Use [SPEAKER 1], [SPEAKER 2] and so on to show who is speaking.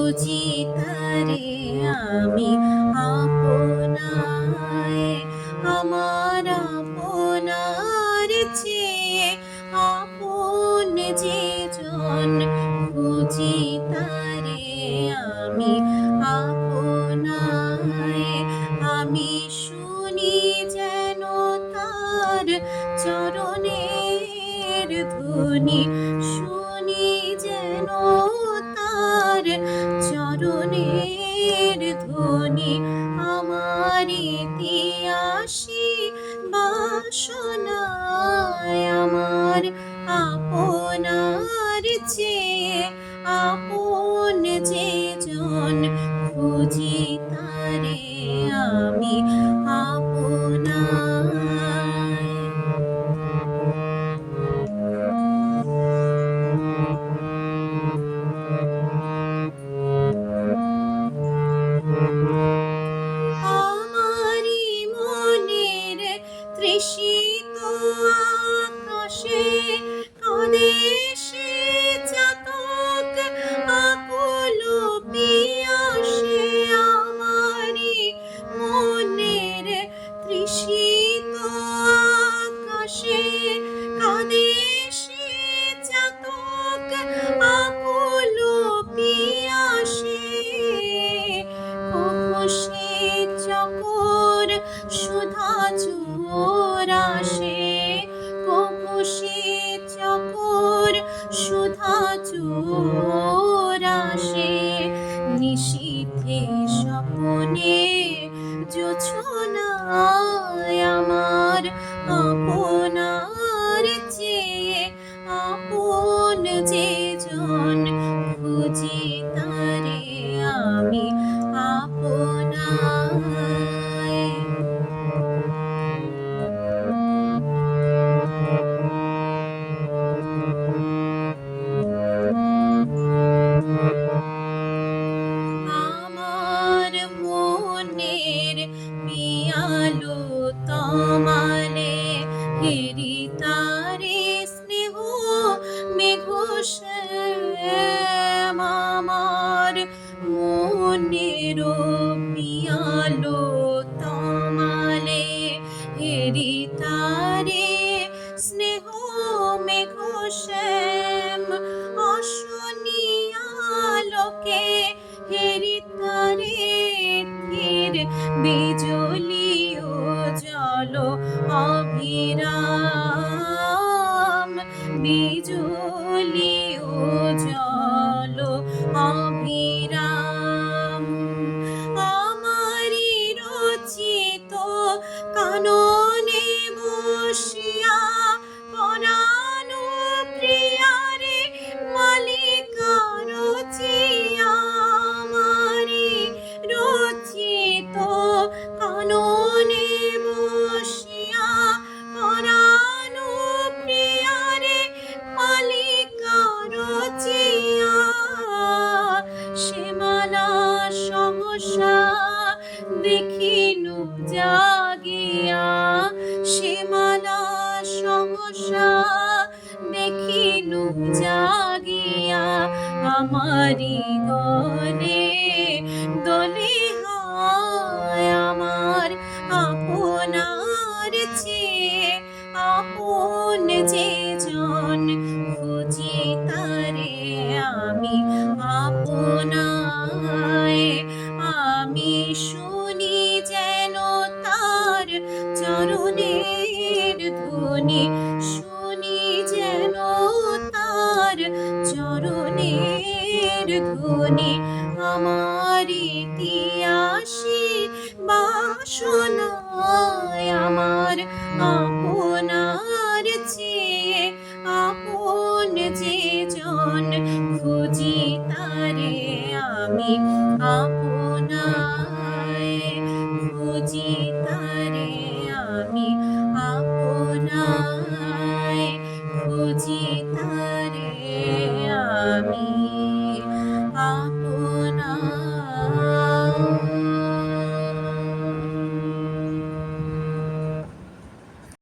[SPEAKER 1] খুঁজি তারে আমি আপনায়, আমার আপনার চেয়ে আপন যে জন, খুঁজি তারে আমি আপনায়। আমি শুনি যেন তার চরণের ধ্বনি, শুনি যেন তার চরণের ধ্বনি, আমার ইতিহাসী বাসনায়, আমার আপনার চেয়ে আপন যে জন, খুঁজি তারে আমি আপনায়। আমারি মনের তৃষিত আকাশে কাঁদে সে চাতক আকুল পিয়াসে, আমারি মনের তৃষিত আকাশে কাঁদে সে চাতক আকুল পিয়াসে। সে চকর সুধা চোর আসে, সে চকর সুধা চোর আসে, নিশীথে স্বপনে জোছনায়, আমার আপনার চেয়ে আপন যে জন, খুঁজি তারে আমি আপনায়। আমার মনের পিয়ালো তমালে হেরি তারে স্নেহ মেঘ শ্যাম, আমার মনের পিয়ালো তমালে হেরি তারে স্নেহ মেঘ শ্যাম, অশনিয়ালোকে হেরি তারে তীর বিজলি ও জল অভিরাম, বিজলি ও জল অভিরাম। আমারি রচিত কাননে বসিয়া পরাণ প্রিয়ারে মালিকা রচিয়া, আমারি রচিত কাননে বসিয়া পরাণ প্রিয়ারে মালিকা রচিয়া, শ্যামলা সহসা দেখিনু জাগিয়া, শ্যামলা সহসা দেখিনু জাগিয়া, আমারি গলে দোলে হায়, আমার আপনার চেয়ে আপন যে জন, খুঁজি তারে আমি আপনায়। আমি শুনি যেন তার চরণের ধ্বনি, শুনি যেন তার চরণের ধ্বনি, আমার ইতিহাসী বাসনায়, আমার আপনার চেয়ে আপন যে জন, খুঁজি তারে আমি আপনায়, খুঁজি তারে আমি আপনায়, খুঁজি তারে আমি